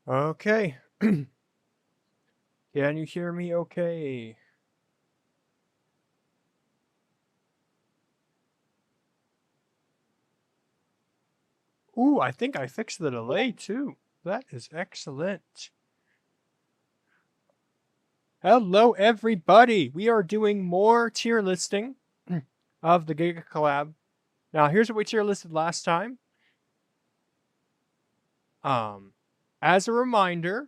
Okay. Can you hear me okay? Ooh, I think I fixed the delay too. That is excellent. Hello, everybody. We are doing more tier listing of the gigacollab. Now, here's what we tier listed last time. As a reminder,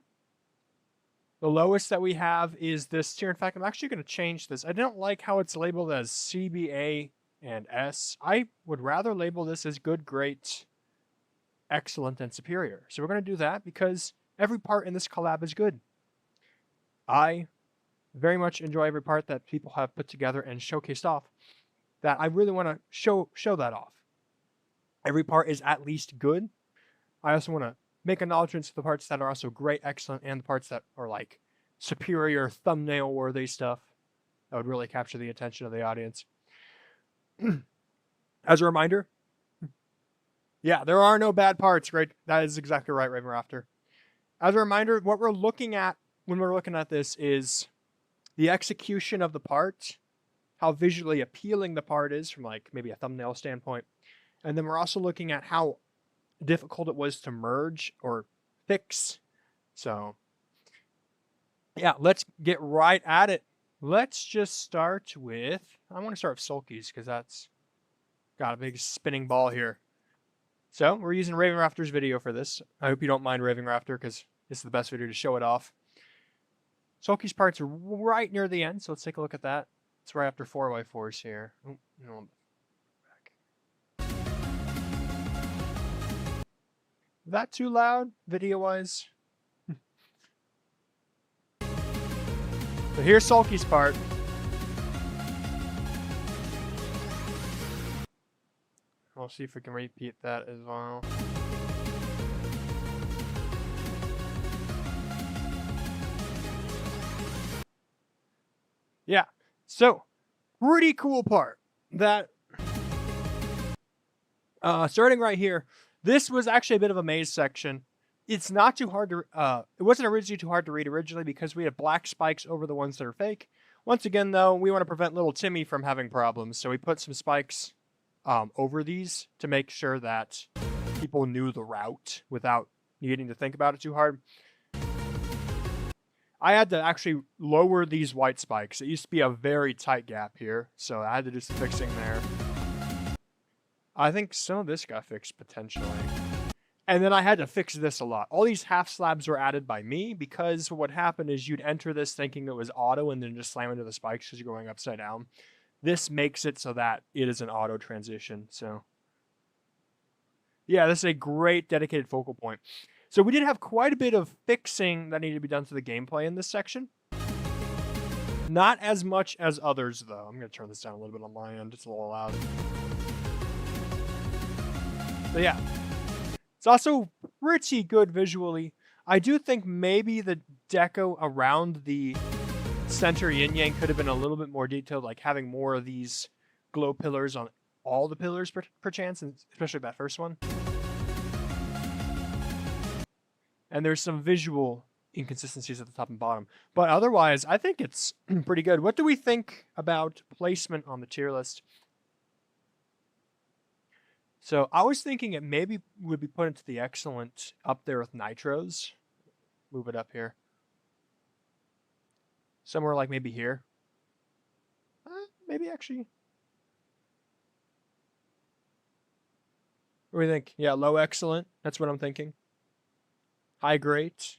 the lowest that we have is this tier. In fact, I'm actually going to change this. I don't like how it's labeled as CBA and S. I would rather label this as good, great, excellent, and superior. So we're going to do that because every part in this collab is good. I very much enjoy every part that people have put together and showcased off. That I really want to show that off. Every part is at least good. I also want to make acknowledgments to the parts that are also great, excellent, and the parts that are like superior, thumbnail-worthy stuff that would really capture the attention of the audience. As a reminder, yeah, there are no bad parts, right? That is exactly right, Raven Rafter. As a reminder, what we're looking at when we're looking at this is the execution of the part, how visually appealing the part is from like maybe a thumbnail standpoint. And then we're also looking at how difficult it was to merge or fix. So yeah, let's get right at it. Let's just start with, I want to start with Sulky's because that's got a big spinning ball here. So we're using Raven Rafter's video for this. I hope you don't mind Raven Rafter because this is the best video to show it off. Sulky's parts are right near the end, so let's take a look at that. It's right after 4x4s here. Oh, no, back. Is that too loud, video-wise? So here's Sulky's part. We'll see if we can repeat that as well. Yeah, so pretty cool part. That starting right here, this was actually a bit of a maze section. It's not too hard to, it wasn't originally too hard to read originally because we had black spikes over the ones that are fake. Once again, though, we want to prevent little Timmy from having problems, so we put some spikes over these to make sure that people knew the route without needing to think about it too hard. I had to actually lower these white spikes. It used to be a very tight gap here, so I had to do some fixing there. I think some of this got fixed potentially. And then I had to fix this a lot. All these half slabs were added by me because what happened is you'd enter this thinking it was auto and then just slam into the spikes because you're going upside down. This makes it so that it is an auto transition. So yeah, this is a great dedicated focal point. So we did have quite a bit of fixing that needed to be done to the gameplay in this section. Not as much as others, though. I'm going to turn this down a little bit on my end. It's a little loud. So yeah. It's also pretty good visually. I do think maybe the deco around the center yin-yang could have been a little bit more detailed, like having more of these glow pillars on all the pillars per chance, and especially that first one. And there's some visual inconsistencies at the top and bottom. But otherwise, I think it's pretty good. What do we think about placement on the tier list? So I was thinking it maybe would be put into the excellent up there with nitros. Move it up here. Somewhere like maybe here. Maybe actually. What do you think? Yeah, low excellent. That's what I'm thinking. High great.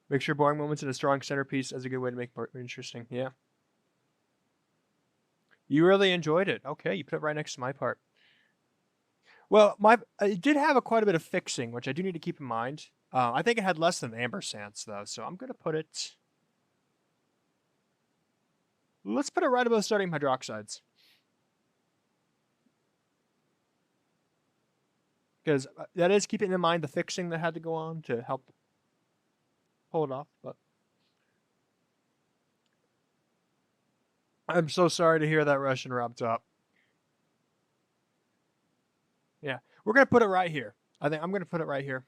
Make sure boring moments in a strong centerpiece as a good way to make it interesting. Yeah. You really enjoyed it. Okay, you put it right next to my part. Well, it did have quite a bit of fixing, which I do need to keep in mind. I think it had less than ampersand's though, so I'm gonna put it. Let's put it right above sodium hydroxides, because that is keeping in mind the fixing that had to go on to help pull it off. But I'm so sorry to hear that, Russian Rob Top. Yeah, we're gonna put it right here. I think I'm gonna put it right here,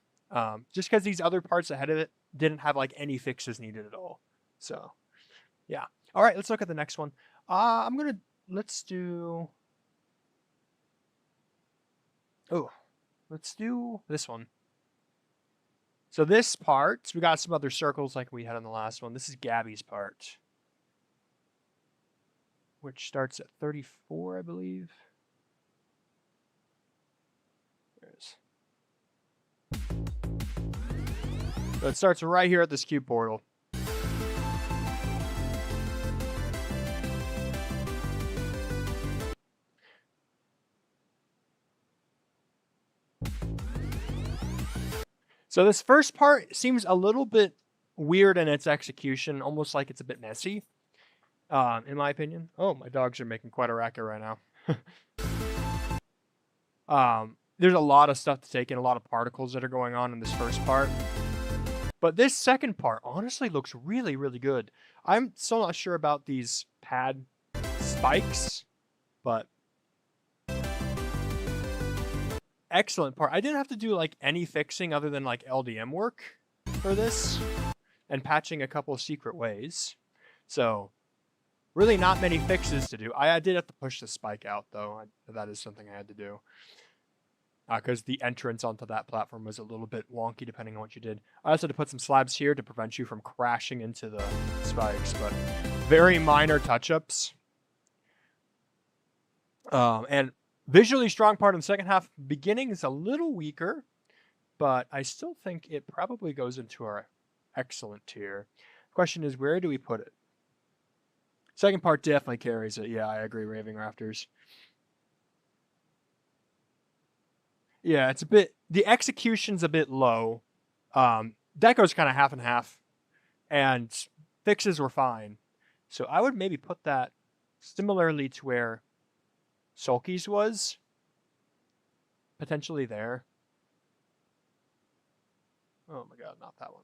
just because these other parts ahead of it didn't have like any fixes needed at all. So, yeah. All right, let's look at the next one. Let's do. Oh, let's do this one. So this part, we got some other circles like we had on the last one. This is Gabby's part, which starts at 34, I believe. There it is. So it starts right here at this cube portal. So this first part seems a little bit weird in its execution, almost like it's a bit messy, in my opinion. Oh, my dogs are making quite a racket right now. There's a lot of stuff to take in, a lot of particles that are going on in this first part. But this second part honestly looks really, really good. I'm still not sure about these pad spikes, but excellent part. I didn't have to do like any fixing other than like LDM work for this and patching a couple of secret ways. So really not many fixes to do. I did have to push the spike out though. That is something I had to do. Because the entrance onto that platform was a little bit wonky depending on what you did. I also had to put some slabs here to prevent you from crashing into the spikes, but very minor touch-ups. And visually strong part in the second half. Beginning is a little weaker, but I still think it probably goes into our excellent tier. Question is, where do we put it? Second part definitely carries it. Yeah, I agree, Raving Rafters. Yeah, it's a bit, the execution's a bit low. Deco's kind of half and half, and fixes were fine. So I would maybe put that similarly to where Sulky's was, potentially there. Oh my god, not that one.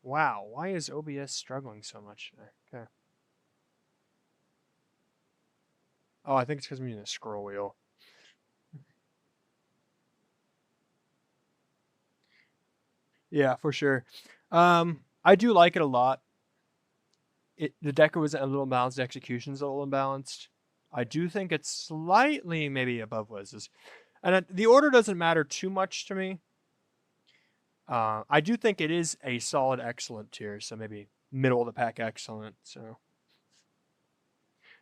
Wow, why is OBS struggling so much today? Okay. Oh, I think it's because I'm using a scroll wheel. Yeah, for sure. I do like it a lot. The deco is a little imbalanced, the execution's a little imbalanced. I do think it's slightly maybe above Wiz's. And the order doesn't matter too much to me. I do think it is a solid excellent tier, so maybe middle of the pack excellent. So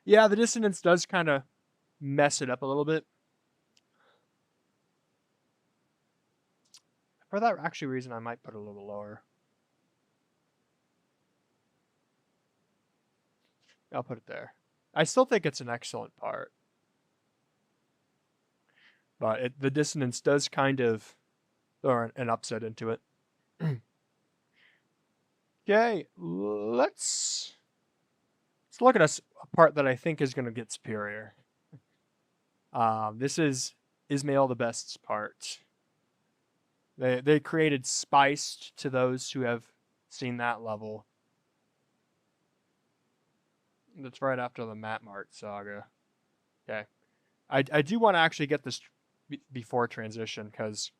yeah, the dissonance does kind of mess it up a little bit. For that actually reason, I might put it a little lower. I'll put it there. I still think it's an excellent part, but the dissonance does kind of throw an upset into it. Okay, let's look at a part that I think is going to get superior. This is Ismail the Best's part. They created Spiced to those who have seen that level. That's right after the Matt Mart saga. Okay. I do want to actually get this before transition, because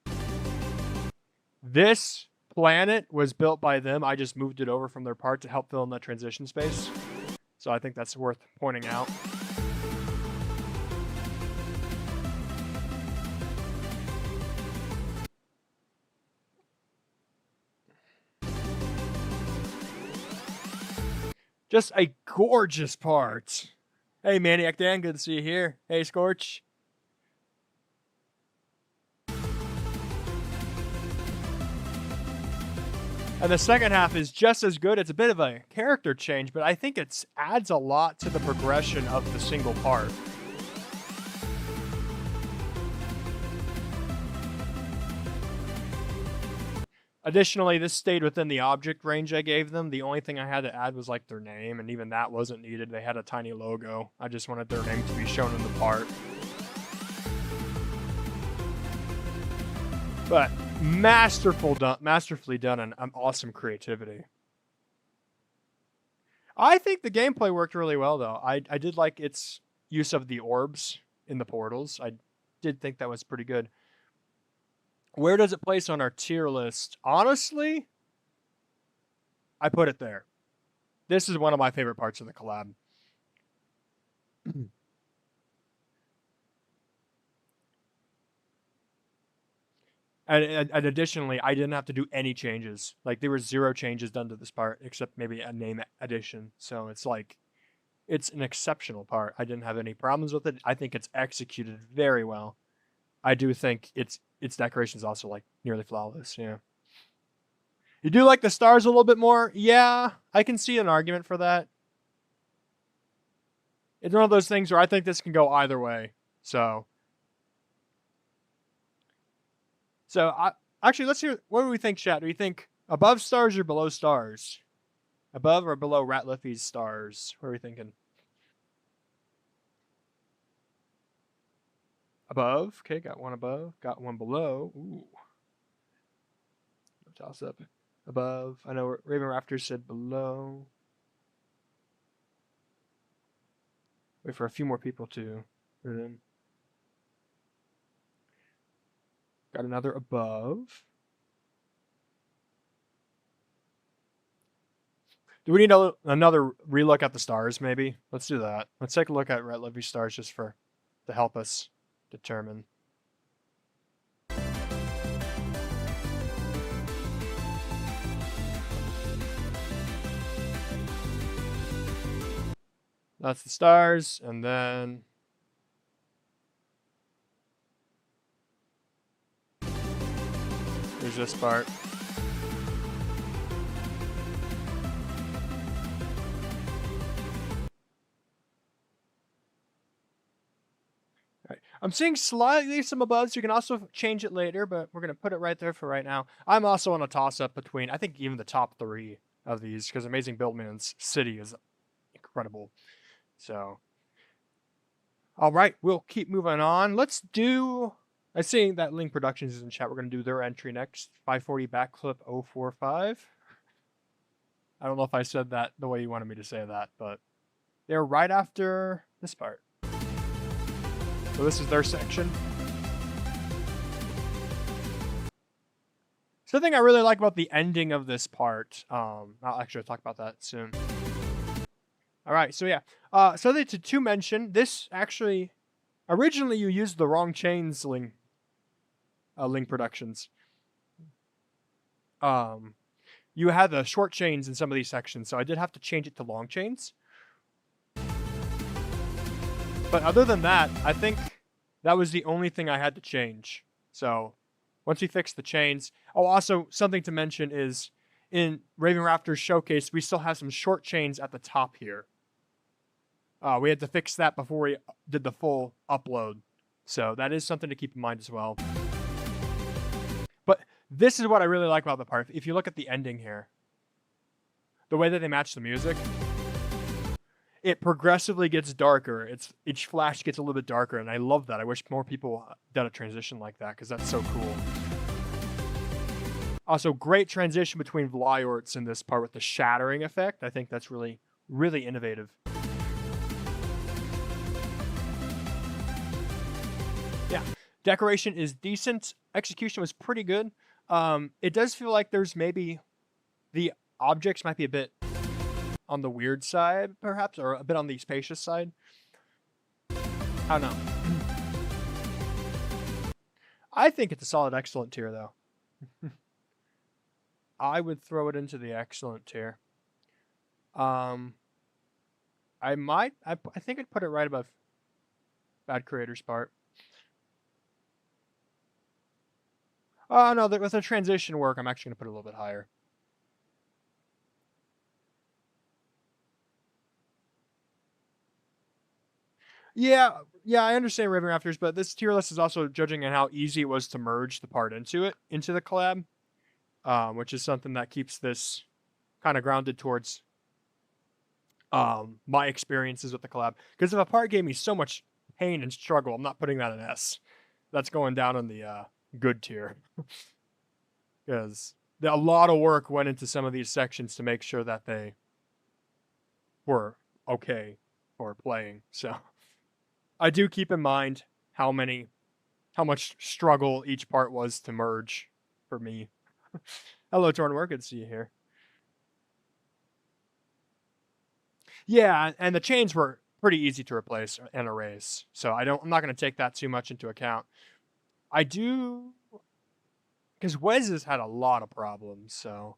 this planet was built by them. I just moved it over from their part to help fill in that transition space. So I think that's worth pointing out. Just a gorgeous part. Hey, Maniac Dan, good to see you here. Hey, Scorch. And the second half is just as good. It's a bit of a character change, but I think it adds a lot to the progression of the single part. Additionally, this stayed within the object range I gave them. The only thing I had to add was like their name, and even that wasn't needed. They had a tiny logo. I just wanted their name to be shown in the part. But masterfully done, and awesome creativity. I think the gameplay worked really well, though. I did like its use of the orbs in the portals. I did think that was pretty good. Where does it place on our tier list? Honestly, I put it there. This is one of my favorite parts of the collab. And additionally, I didn't have to do any changes. Like, there were 0 changes done to this part, except maybe a name addition. So it's like, it's an exceptional part. I didn't have any problems with it. I think it's executed very well. I do think its decoration is also like nearly flawless. Yeah. You do like the stars a little bit more? Yeah, I can see an argument for that. It's one of those things where I think this can go either way. So actually, let's hear, what do we think, chat? Do we think above stars or below stars? Above or below Ratliffy's stars? What are we thinking? Above. Okay, got one above. Got one below. Ooh. Toss up. Above. I know Raven Raptor said below. Wait for a few more people to put it in. Got another above. Do we need another relook at the stars, maybe? Let's do that. Let's take a look at Ratliffy's stars just to help us determine. That's the stars, and then there's this part. I'm seeing slightly some aboves. You can also change it later, but we're going to put it right there for right now. I'm also on a toss-up between, I think, even the top 3 of these, because Amazing Buildman's City is incredible. So, all right, we'll keep moving on. Let's do, I see that Link Productions is in chat. We're going to do their entry next. 540 backflip 045. I don't know if I said that the way you wanted me to say that, but they're right after this part. So this is their section. Something I really like about the ending of this part. I'll actually talk about that soon. All right, so yeah. Something to mention, this actually, originally you used the wrong chains, Link Productions. You had the short chains in some of these sections, so I did have to change it to long chains. But other than that, I think that was the only thing I had to change. So once we fixed the chains, also something to mention is in Raven Raptor's showcase, we still have some short chains at the top here. We had to fix that before we did the full upload. So that is something to keep in mind as well. But this is what I really like about the part. If you look at the ending here, the way that they match the music, it progressively gets darker. Each flash gets a little bit darker, and I love that. I wish more people did a transition like that, because that's so cool. Also, great transition between Vlyorts in this part with the shattering effect. I think that's really, really innovative. Yeah, decoration is decent. Execution was pretty good. It does feel like there's maybe the objects might be a bit on the weird side, perhaps, or a bit on the spacious side. I don't know. I think it's a solid excellent tier, though. I would throw it into the excellent tier. I think I'd put it right above Bad Creator's part. Oh, no, with the transition work, I'm actually going to put it a little bit higher. Yeah, I understand Raving Rafters, but this tier list is also judging on how easy it was to merge the part into the collab, which is something that keeps this kind of grounded towards my experiences with the collab. Because if a part gave me so much pain and struggle, I'm not putting that in S. That's going down in the good tier. Because a lot of work went into some of these sections to make sure that they were okay for playing. So I do keep in mind how much struggle each part was to merge for me. Hello, Tornwork. Good to see you here. Yeah, and the chains were pretty easy to replace and erase, so I'm not going to take that too much into account. I do, because Wes had a lot of problems, so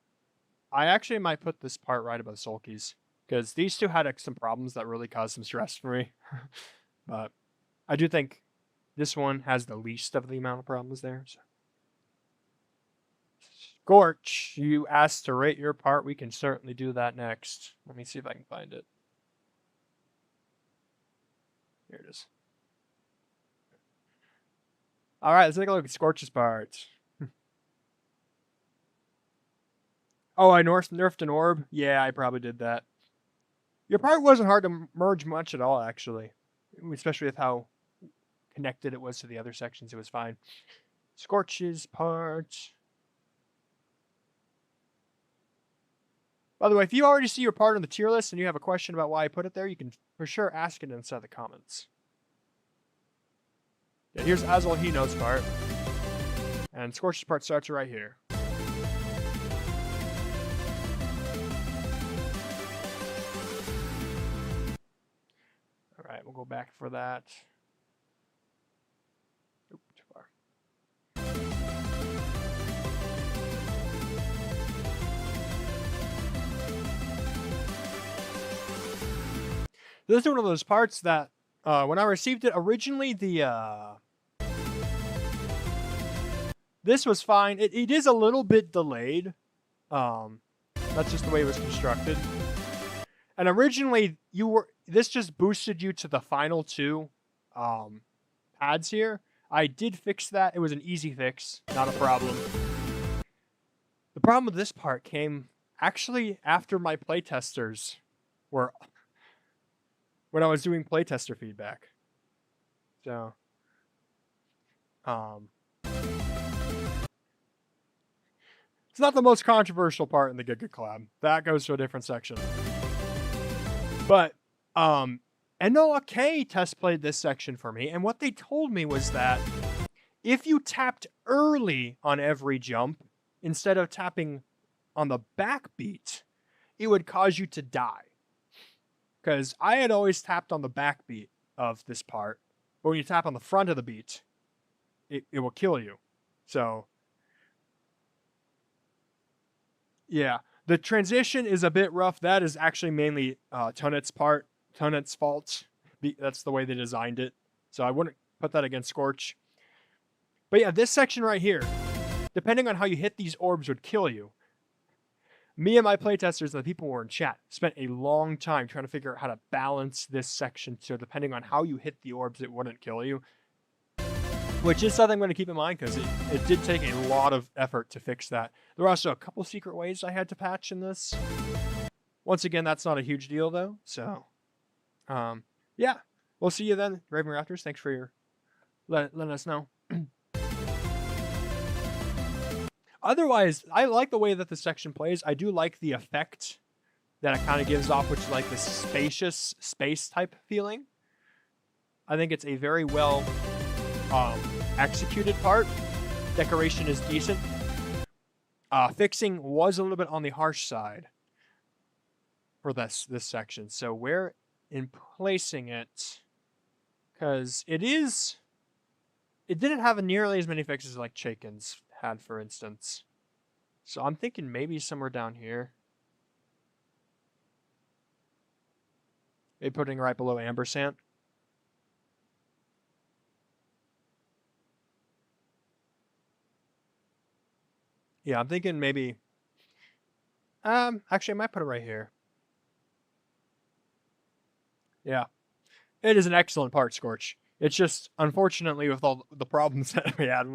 I actually might put this part right above Sulky's, because these two had some problems that really caused some stress for me. But I do think this one has the least of the amount of problems there. So. Scorch, you asked to rate your part. We can certainly do that next. Let me see if I can find it. Here it is. All right, let's take a look at Scorch's part. Oh, I nerfed an orb? Yeah, I probably did that. Your part wasn't hard to merge much at all, actually. Especially with how connected it was to the other sections. It was fine. Scorch's part. By the way, if you already see your part on the tier list and you have a question about why I put it there, you can for sure ask it inside the comments. Yeah, here's Azulhino's part. And Scorch's part starts right here. Alright, we'll go back for that. Oop, too far. This is one of those parts that, when I received it, originally this was fine. It is a little bit delayed. That's just the way it was constructed. And originally, this just boosted you to the final two pads here. I did fix that. It was an easy fix, not a problem. The problem with this part came actually after my playtesters were... when I was doing playtester feedback. So... it's not the most controversial part in the gigacollab. That goes to a different section. But Enola K test played this section for me, and what they told me was that if you tapped early on every jump, instead of tapping on the backbeat, it would cause you to die. Because I had always tapped on the backbeat of this part, but when you tap on the front of the beat, it will kill you. So... yeah, the transition is a bit rough. That is actually mainly Tunet's fault. That's the way they designed it. So I wouldn't put that against Scorch. But yeah, this section right here, depending on how you hit these orbs, would kill you. Me and my playtesters and the people who were in chat spent a long time trying to figure out how to balance this section so depending on how you hit the orbs, it wouldn't kill you. Which is something I'm going to keep in mind because it did take a lot of effort to fix that. There were also a couple secret ways I had to patch in this. Once again, that's not a huge deal though. So, yeah, we'll see you then, Raven Raptors. Thanks for your letting us know. Otherwise, I like the way that this section plays. I do like the effect that it kind of gives off, which is like this spacious space type feeling. I think it's a very well executed part. Decoration is decent. Fixing was a little bit on the harsh side for this section. So where in placing it, because it didn't have nearly as many fixes like Chaikin's had, for instance. So I'm thinking maybe somewhere down here. Maybe putting right below Ambersand. Yeah, I'm thinking maybe... actually, I might put it right here. Yeah. It is an excellent part, Scorch. It's just, unfortunately, with all the problems that we had,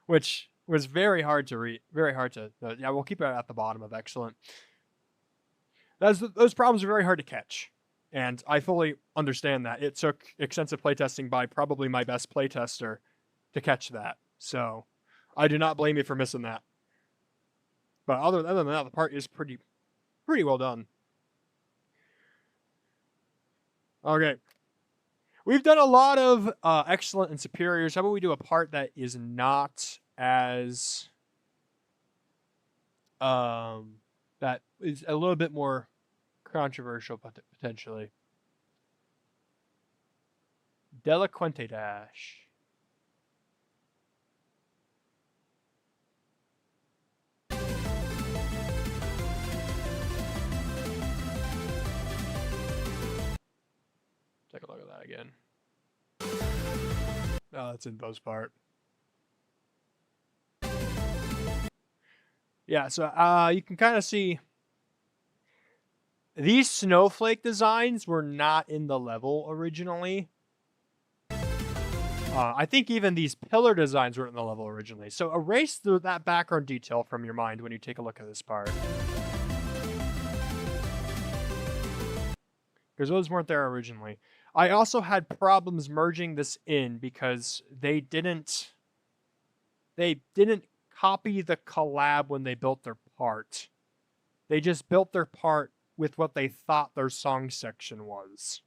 which was very hard to read, yeah, we'll keep it at the bottom of excellent. Those problems are very hard to catch, and I fully understand that. It took extensive playtesting by probably my best playtester to catch that, so I do not blame you for missing that. But other than that, the part is pretty well done. Okay. We've done a lot of excellent and superiors. How about we do a part that is not as that is a little bit more controversial potentially. Delinquente dash. Take a look at that again. Oh, that's in Bo's part. Yeah, so you can kind of see these snowflake designs were not in the level originally. I think even these pillar designs weren't in the level originally. So erase that background detail from your mind when you take a look at this part. Because those weren't there originally. I also had problems merging this in because they didn't copy the collab when they built their part. They just built their part with what they thought their song section was.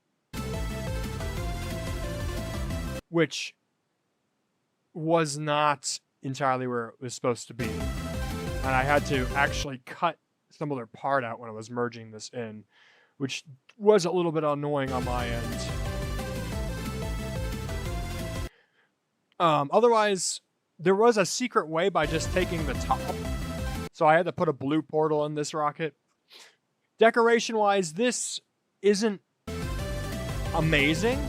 Which was not entirely where it was supposed to be. And I had to actually cut some of their part out when I was merging this in, which was a little bit annoying on my end. Otherwise, there was a secret way by just taking the top. So I had to put a blue portal in this rocket. Decoration-wise, this isn't amazing.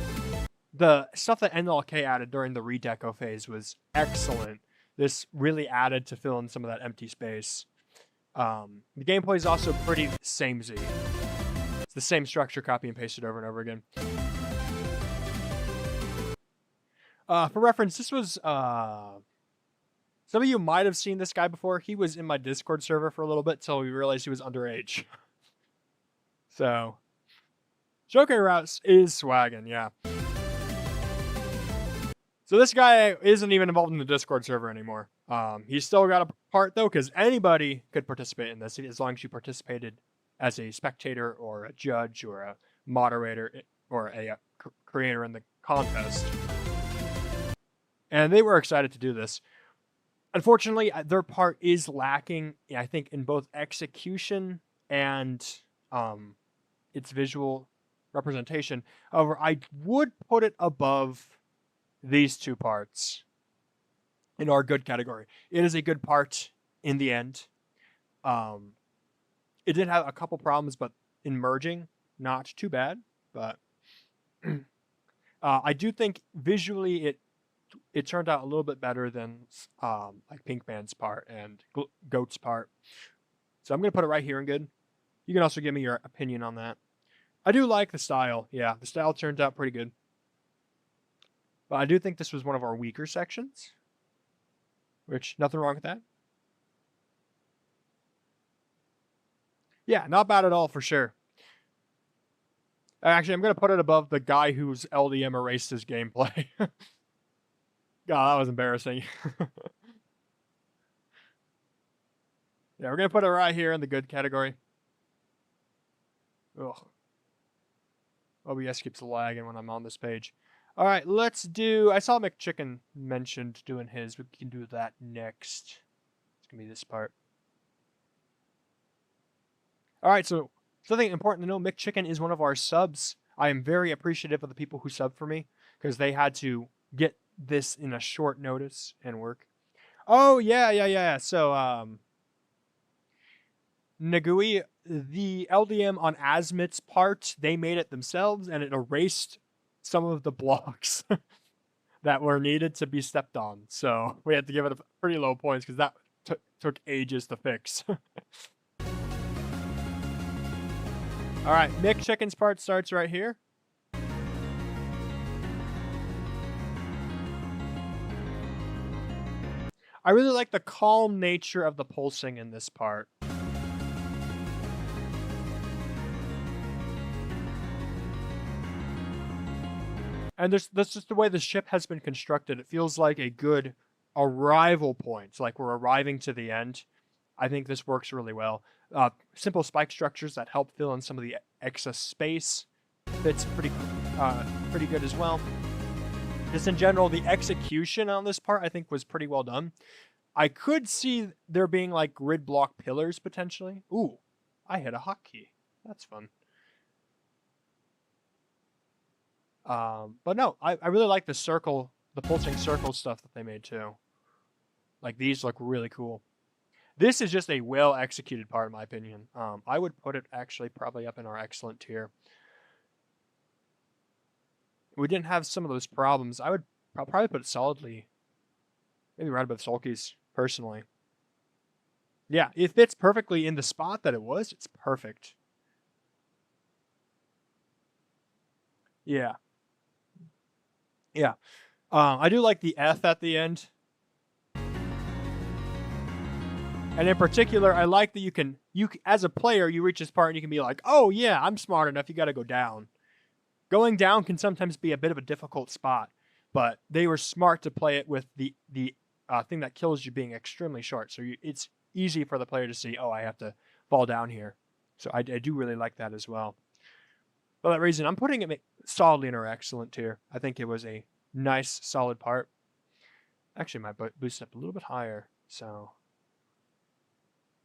The stuff that NLK added during the redeco phase was excellent. This really added to fill in some of that empty space. The gameplay is also pretty samey. It's the same structure, copy and pasted over and over again. For reference, this was... some of you might have seen this guy before. He was in my Discord server for a little bit till we realized he was underage. So, Showcase Routes is swaggin', yeah. So this guy isn't even involved in the Discord server anymore. He's still got a part, though, because anybody could participate in this as long as you participated as a spectator or a judge or a moderator or a creator in the contest. And they were excited to do this. Unfortunately, their part is lacking, I think, in both execution and its visual representation. However, I would put it above these two parts in our good category. It is a good part in the end. It did have a couple problems, but in merging, not too bad. But I do think visually it turned out a little bit better than like Pinkman's part and Goat's part. So I'm going to put it right here in good. You can also give me your opinion on that. I do like the style. Yeah, the style turned out pretty good. But I do think this was one of our weaker sections. Which, nothing wrong with that. Yeah, not bad at all for sure. Actually, I'm going to put it above the guy whose LDM erased his gameplay. God, that was embarrassing. Yeah, we're going to put it right here in the good category. Ugh. OBS keeps lagging when I'm on this page. All right, let's do... I saw McChicken mentioned doing his. We can do that next. It's going to be this part. All right, so something important to know, McChicken is one of our subs. I am very appreciative of the people who subbed for me because they had to get this in a short notice and work. Oh, yeah. So, Nagui, the LDM on Azmit's part, they made it themselves, and it erased some of the blocks that were needed to be stepped on. So we had to give it a pretty low points because that took ages to fix. All right, McChicken's part starts right here. I really like the calm nature of the pulsing in this part. And that's just the way the ship has been constructed. It feels like a good arrival point. Like we're arriving to the end. I think this works really well. Simple spike structures that help fill in some of the excess space fits pretty good as well. Just in general, the execution on this part I think was pretty well done. I could see there being like grid block pillars potentially. Ooh, I hit a hotkey. That's fun. But no, I really like the circle, the pulsing circle stuff that they made too. Like these look really cool. This is just a well executed part in my opinion. I would put it actually probably up in our excellent tier. If we didn't have some of those problems, I would probably put it solidly, maybe right above Sulky's personally. Yeah, it fits perfectly in the spot that it was. It's perfect. Yeah. Yeah. I do like the F at the end. And in particular, I like that you as a player, you reach this part and you can be like, oh yeah, I'm smart enough, you gotta go down. Going down can sometimes be a bit of a difficult spot, but they were smart to play it with the thing that kills you being extremely short. So it's easy for the player to see, oh, I have to fall down here. So I do really like that as well. For that reason, I'm putting it solidly in our excellent tier. I think it was a nice, solid part. Actually, might boost up a little bit higher. So,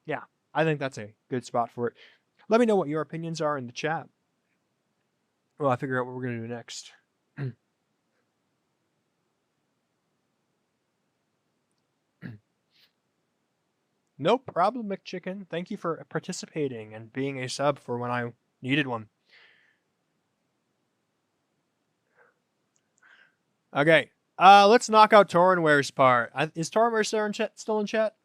yeah, I think that's a good spot for it. Let me know what your opinions are in the chat. Well, I figure out what we're going to do next. No problem, McChicken. Thank you for participating and being a sub for when I needed one. Okay, let's knock out Torrenware's part. Is Torrenware still in chat?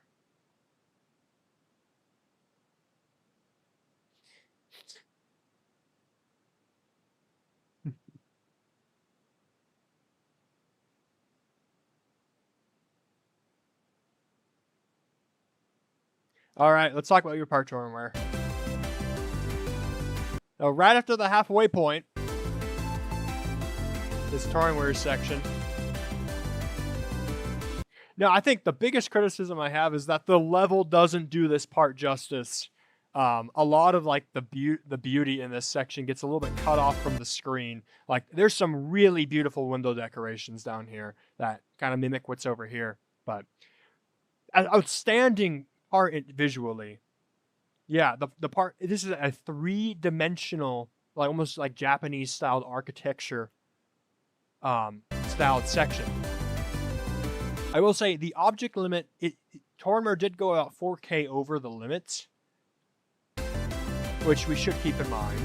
All right, let's talk about your part, Torrenware. Now, right after the halfway point, this Torrenware's section. Now, I think the biggest criticism I have is that the level doesn't do this part justice. A lot of like the beauty in this section gets a little bit cut off from the screen. Like there's some really beautiful window decorations down here that kind of mimic what's over here, but an outstanding part visually. Yeah, the part, this is a 3-dimensional, like almost like Japanese styled architecture styled section. I will say the object limit, Torrenware did go about 4K over the limits, which we should keep in mind.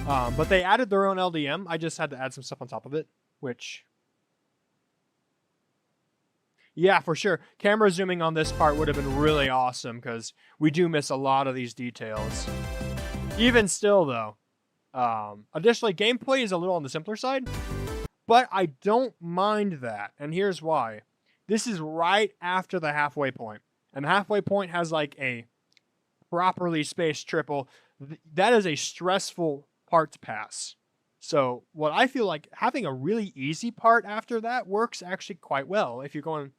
But they added their own LDM. I just had to add some stuff on top of it, which... Yeah, for sure. Camera zooming on this part would have been really awesome because we do miss a lot of these details. Even still, though. Additionally, gameplay is a little on the simpler side, but I don't mind that. And here's why. This is right after the halfway point. And the halfway point has like a properly spaced triple. That is a stressful part to pass. So what I feel like having a really easy part after that works actually quite well. If you're going...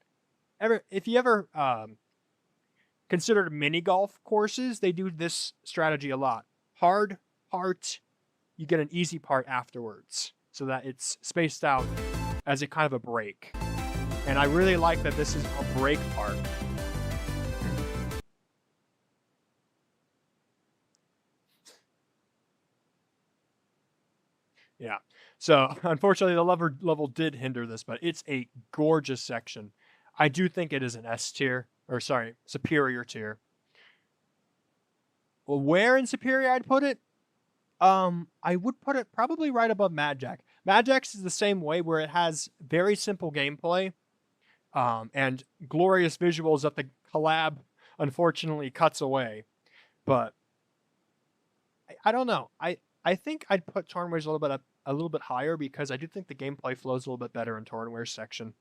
If you ever considered mini golf courses, they do this strategy a lot. Hard part, you get an easy part afterwards, so that it's spaced out as a kind of a break. And I really like that this is a break part. Yeah. So unfortunately, the level did hinder this, but it's a gorgeous section. I do think it is an S tier, or sorry, superior tier. Well, where in superior I'd put it? I would put it probably right above Mad Jack. Mad Jack's is the same way, where it has very simple gameplay, and glorious visuals that the collab unfortunately cuts away. But I don't know. I think I'd put Torrenware's a little bit higher because I do think the gameplay flows a little bit better in Torrenware's section.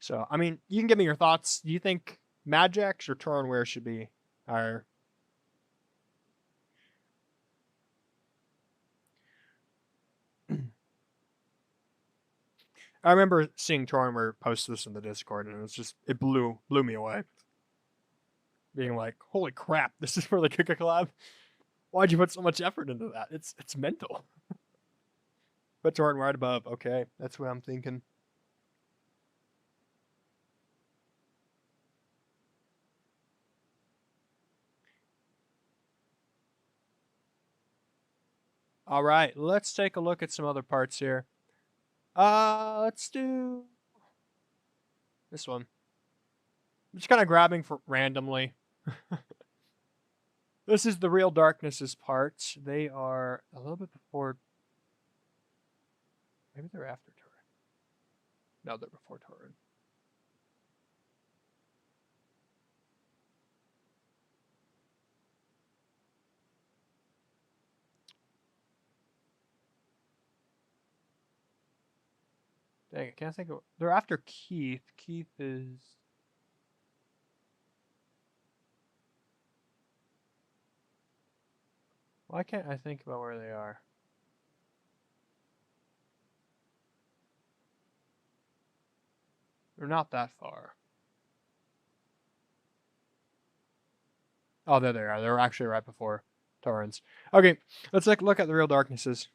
So, I mean, you can give me your thoughts. Do you think Magix or Tornware should be our... I remember seeing Tornware post this in the Discord, and it blew me away. Being like, holy crap, this is for the gigacollab? Why'd you put so much effort into that? It's mental. Put Torn right above. Okay, that's what I'm thinking. All right, let's take a look at some other parts here. Let's do this one. I'm just kind of grabbing for randomly. This is the Real Darknesses parts. They are a little bit before. Maybe they're after Torrid. No, they're before Torrid. Dang, I can't think of. They're after Keith. Keith is. Why can't I think about where they are? They're not that far. Oh, there they are. They're actually right before Torrens. Okay, let's look at the Real Darknesses.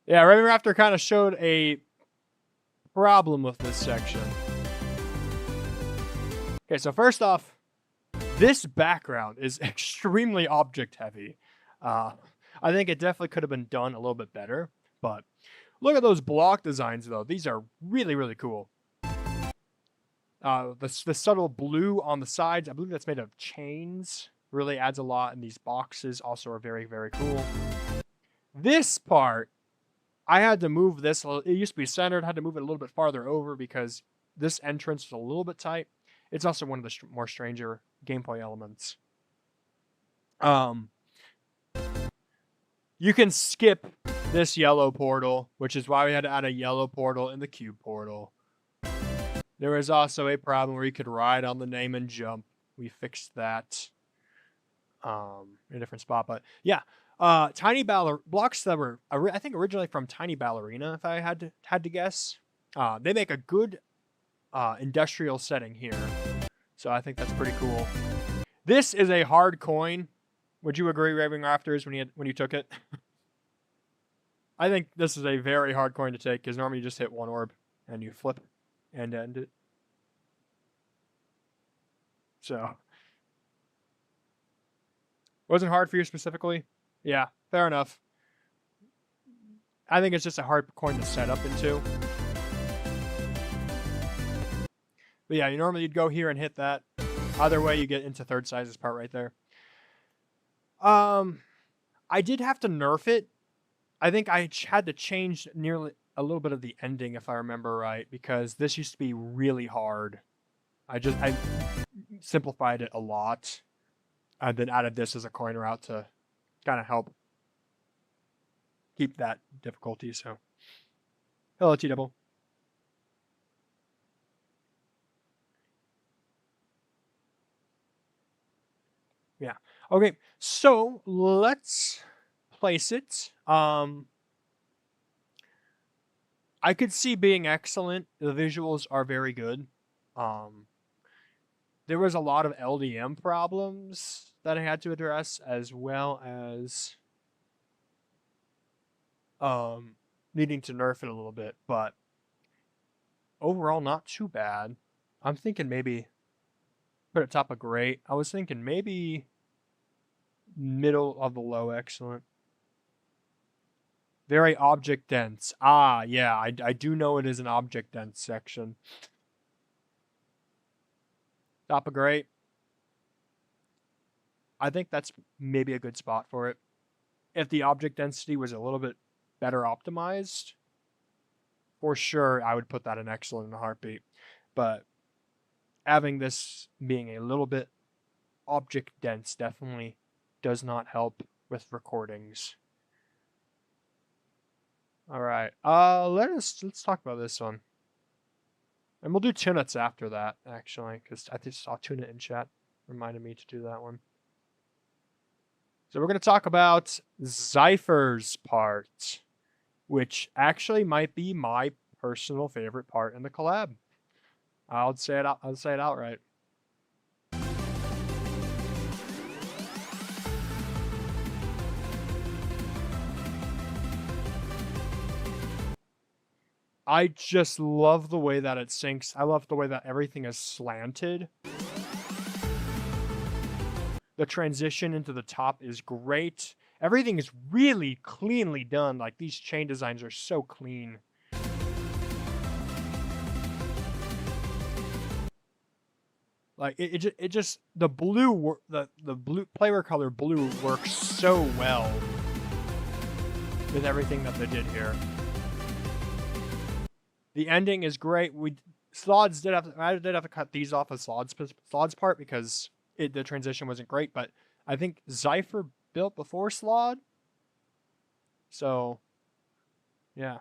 Yeah, Raven Raptor kind of showed a problem with this section. Okay, so first off, this background is extremely object heavy. I think it definitely could have been done a little bit better, but look at those block designs though. These are really, really cool. The subtle blue on the sides, I believe that's made of chains, really adds a lot, and these boxes also are very, very cool. This part, I had to move this. It used to be centered. Had to move it a little bit farther over because this entrance is a little bit tight. It's also one of the more stranger gameplay elements. You can skip this yellow portal, which is why we had to add a yellow portal in the cube portal. There was also a problem where you could ride on the name and jump. We fixed that in a different spot, but yeah. Tiny blocks that were, I think, originally from Tiny Ballerina, if I had to guess. They make a good industrial setting here, so I think that's pretty cool. This is a hard coin. Would you agree, Raving Rafters, when you took it? I think this is a very hard coin to take because normally you just hit one orb and you flip and end it. So, wasn't hard for you specifically? Yeah, fair enough. I think it's just a hard coin to set up into. But yeah, normally you'd go here and hit that. Either way, you get into third sizes part right there. I did have to nerf it. I think I had to change nearly a little bit of the ending, if I remember right, because this used to be really hard. I simplified it a lot, and then added this as a coin route to kind of help keep that difficulty. So, hello, T-Double. Yeah. Okay, so let's place it. I could see being excellent. The visuals are very good. There was a lot of LDM problems that I had to address, as well as needing to nerf it a little bit, but overall not too bad. I'm thinking maybe put it top of great. I was thinking maybe middle of the low excellent. Very object dense. Ah, yeah, I do know it is an object dense section. Top of great. I think that's maybe a good spot for it. If the object density was a little bit better optimized, for sure I would put that in excellent in a heartbeat. But having this being a little bit object dense definitely does not help with recordings. All right. Let's talk about this one. And we'll do tunuts after that, actually, because I just saw tuna in chat. Reminded me to do that one. So we're going to talk about Zypher's part, which actually might be my personal favorite part in the collab. I'll say it outright. I just love the way that it syncs. I love the way that everything is slanted. The transition into the top is great. Everything is really cleanly done. Like, these chain designs are so clean. Like, it just the blue, the blue player color blue works so well with everything that they did here. The ending is great. I did have to cut these off of Slod's part because the transition wasn't great, but I think Zypher built before Slod. So, yeah.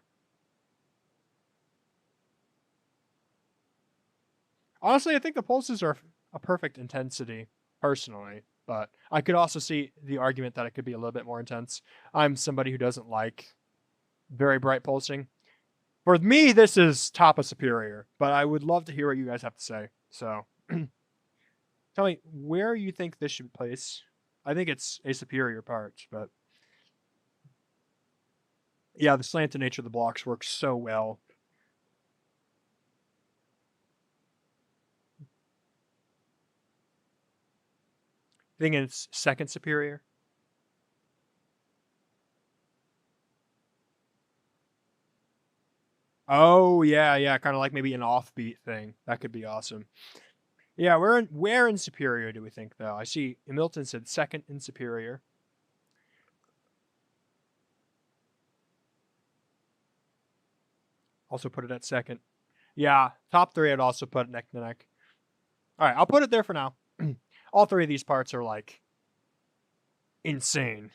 Honestly, I think the pulses are a perfect intensity, personally. But I could also see the argument that it could be a little bit more intense. I'm somebody who doesn't like very bright pulsing. For me, this is top of superior, but I would love to hear what you guys have to say. So, tell me where you think this should place. I think it's a superior part, but yeah, the slanted nature of the blocks works so well. I think it's second superior. Oh yeah, kind of like maybe an offbeat thing. That could be awesome. Yeah, where in superior do we think though? I see Milton said second in superior. Also put it at second. Yeah, top three I'd also put neck to neck. All right, I'll put it there for now. All three of these parts are like insane.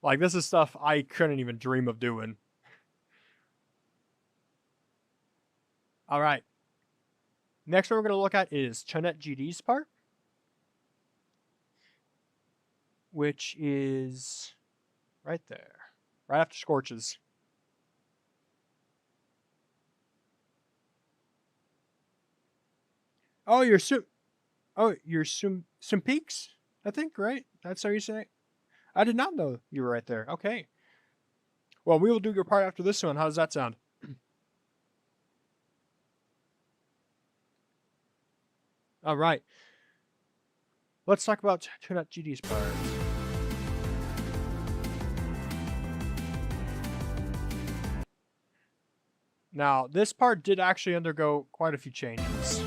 Like, this is stuff I couldn't even dream of doing. All right. Next one we're going to look at is Chonet GD's part, which is right there, right after Scorches. Oh, you're some peaks, I think, right? That's how you say it? I did not know you were right there. Okay. Well, we will do your part after this one. How does that sound? All right. Let's talk about Chonet GD's part. Now, this part did actually undergo quite a few changes.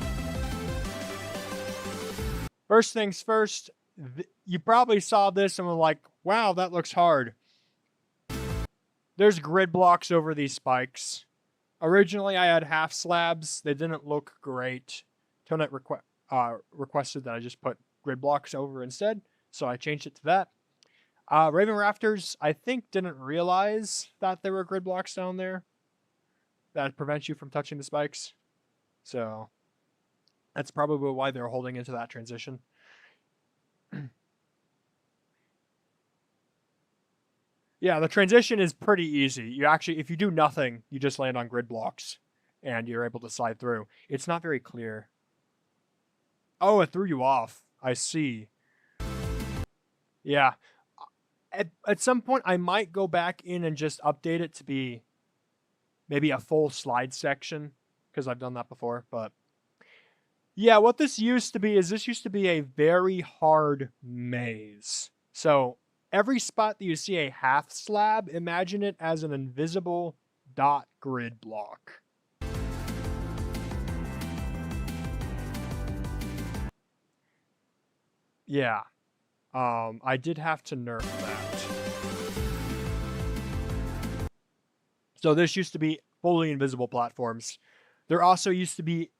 First things first, you probably saw this and were like, wow, that looks hard. There's grid blocks over these spikes. Originally, I had half slabs. They didn't look great. Tonet requested that I just put grid blocks over instead, so I changed it to that. Raven Rafters, I think, didn't realize that there were grid blocks down there that prevent you from touching the spikes. So that's probably why they're holding into that transition. Yeah, the transition is pretty easy. You actually, if you do nothing, you just land on grid blocks and you're able to slide through. It's not very clear. Oh, it threw you off. I see. Yeah. At some point, I might go back in and just update it to be maybe a full slide section, because I've done that before. But yeah, what this used to be is this used to be a very hard maze. So every spot that you see a half slab, imagine it as an invisible dot grid block. Yeah. I did have to nerf that. So this used to be fully invisible platforms. There also used to be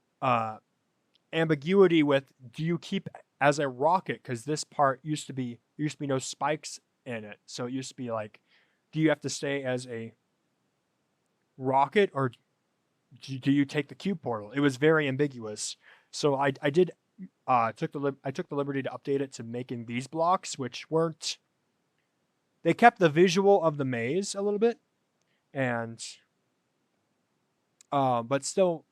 ambiguity with, do you keep as a rocket? Because this part used to be no spikes in it. So it used to be like, do you have to stay as a rocket or do you take the cube portal? It was very ambiguous. So I took the liberty to update it to making these blocks, which weren't. They kept the visual of the maze a little bit, and but still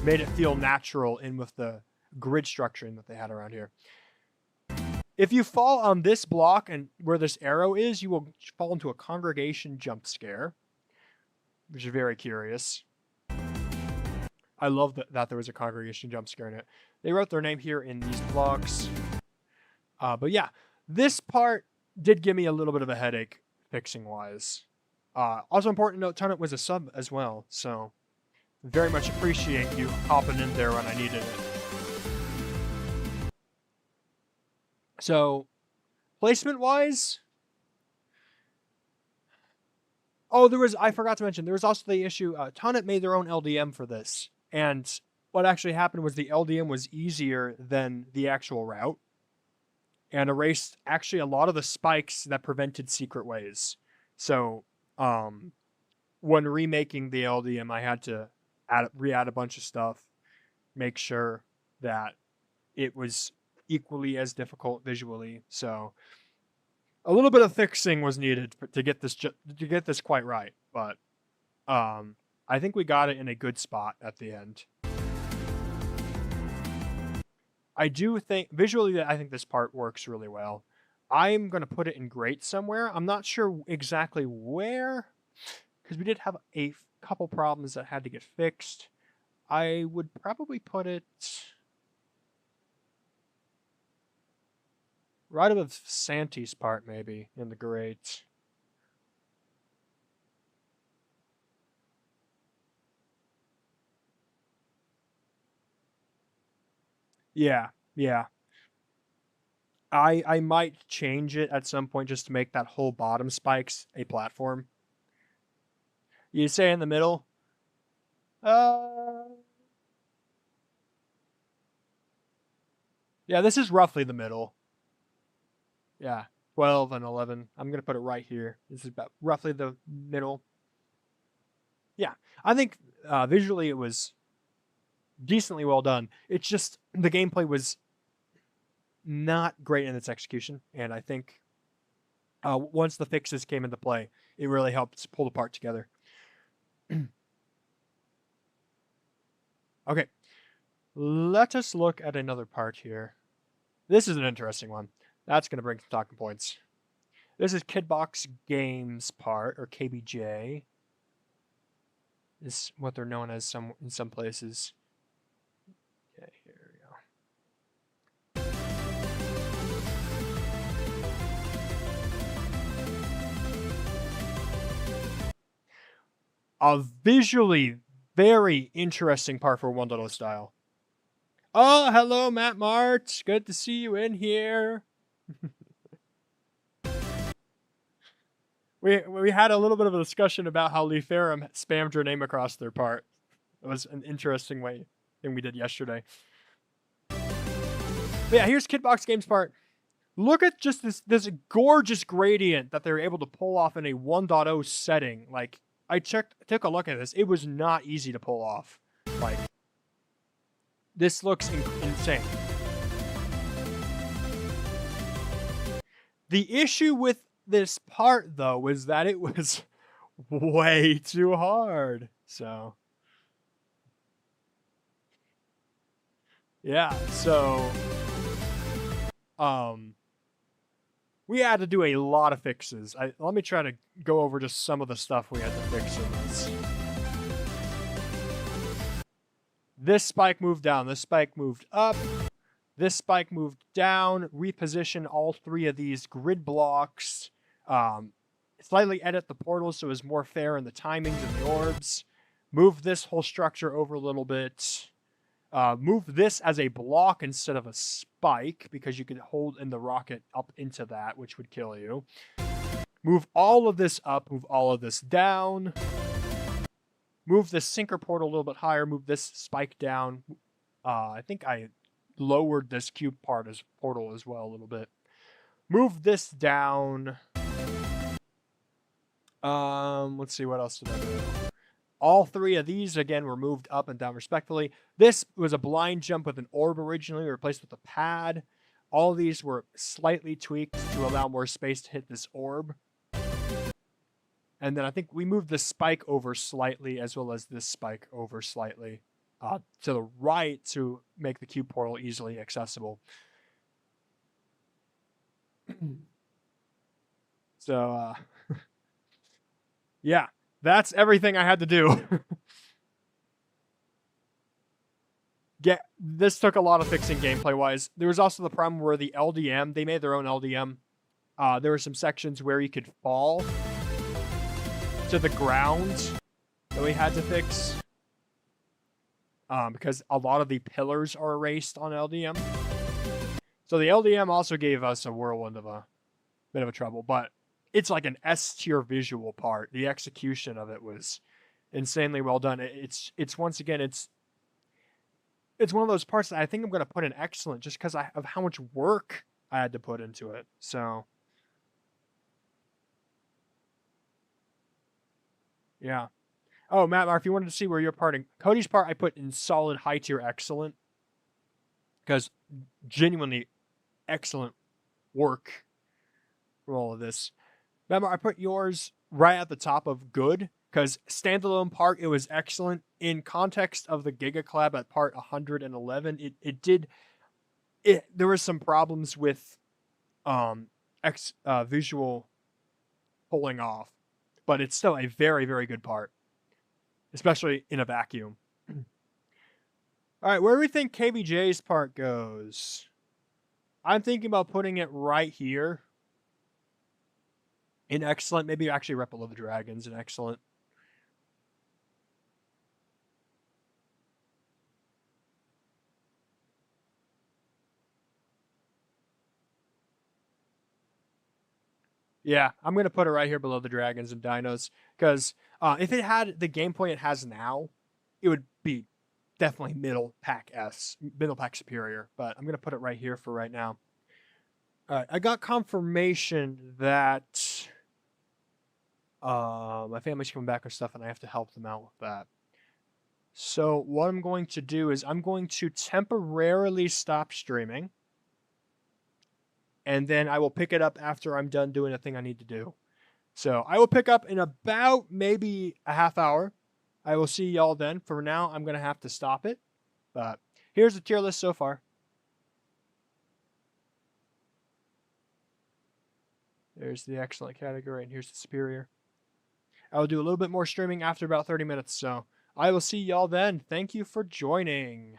made it feel natural in with the grid structuring that they had around here. If you fall on this block and where this arrow is, you will fall into a congregation jump scare, which is very curious. I love that there was a congregation jump scare in it. They wrote their name here in these blocks. But yeah, this part did give me a little bit of a headache fixing-wise. Also important to note, Tunnit was a sub as well, so very much appreciate you hopping in there when I needed it. So, placement-wise... Oh, I forgot to mention, there was also the issue, Tunnit made their own LDM for this. And what actually happened was the LDM was easier than the actual route. And erased actually a lot of the spikes that prevented secret ways. So, when remaking the LDM, I had to re-add a bunch of stuff, make sure that it was equally as difficult visually. So, a little bit of fixing was needed to get this quite right, but I think we got it in a good spot at the end. I do think visually I think this part works really well. I'm going to put it in great somewhere. I'm not sure exactly where, because we did have a couple problems that had to get fixed. I would probably put it right above Santi's part, maybe, in the great. Yeah. I might change it at some point just to make that whole bottom spikes a platform. You say in the middle? Yeah, this is roughly the middle. Yeah, 12 and 11. I'm going to put it right here. This is about roughly the middle. Yeah, I think visually it was decently well done. It's just the gameplay was not great in its execution, and I think once the fixes came into play, it really helped pull the part together. Okay, let us look at another part here. This is an interesting one. That's going to bring some talking points. This is Kidbox Games part, or KBJ. Is what they're known as in some places. Okay, here we go. A visually very interesting part for 1.0 style. Oh, hello, Matt March. Good to see you in here. We had a little bit of a discussion about how Leaferum spammed your name across their part. It was an interesting thing we did yesterday. But yeah, here's Kidbox Games part. Look at just this gorgeous gradient that they're able to pull off in a 1.0 setting. Like, I took a look at this. It was not easy to pull off. Like, this looks insane. The issue with this part, though, was that it was way too hard. So, yeah. So, we had to do a lot of fixes. Let me try to go over just some of the stuff we had to fix in this. This spike moved down. This spike moved up. This spike moved down. Reposition all three of these grid blocks. Slightly edit the portals so it was more fair in the timings of the orbs. Move this whole structure over a little bit. Move this as a block instead of a spike, because you could hold in the rocket up into that, which would kill you. Move all of this up, move all of this down. Move this sinker portal a little bit higher, move this spike down. I think I lowered this cube portal as well a little bit. Move this down. Let's see, what else did I do? All three of these, again, were moved up and down respectively. This was a blind jump with an orb originally, replaced with a pad. All of these were slightly tweaked to allow more space to hit this orb. And then I think we moved the spike over slightly, as well as this spike over slightly to the right to make the cube portal easily accessible. So, yeah, that's everything I had to do. This took a lot of fixing gameplay-wise. There was also the problem where the LDM, they made their own LDM. There were some sections where you could fall to the ground that we had to fix. Because a lot of the pillars are erased on LDM. So the LDM also gave us a whirlwind of a bit of a trouble, but it's like an S-tier visual part. The execution of it was insanely well done. It's once again, it's one of those parts that I think I'm going to put in excellent just because of how much work I had to put into it. So, yeah. Oh, Matt, if you wanted to see where you're parting, Cody's part I put in solid high tier excellent because genuinely excellent work for all of this. Remember, I put yours right at the top of good because standalone part, it was excellent. In context of the gigacollab at part 111, there were some problems with visual pulling off, but it's still a very, very good part, especially in a vacuum. All right, where do we think KBJ's part goes? I'm thinking about putting it right here in excellent. Maybe actually right below the dragons in excellent. Yeah, I'm going to put it right here below the dragons and dinos because if it had the gameplay it has now, it would be definitely middle pack superior, but I'm going to put it right here for right now. All right, I got confirmation that my family's coming back with stuff and I have to help them out with that. So what I'm going to do is I'm going to temporarily stop streaming, and then I will pick it up after I'm done doing the thing I need to do. So I will pick up in about maybe a half hour. I will see y'all then. For now, I'm going to have to stop it. But here's the tier list so far. There's the excellent category, and here's the superior. I will do a little bit more streaming after about 30 minutes, so I will see y'all then. Thank you for joining.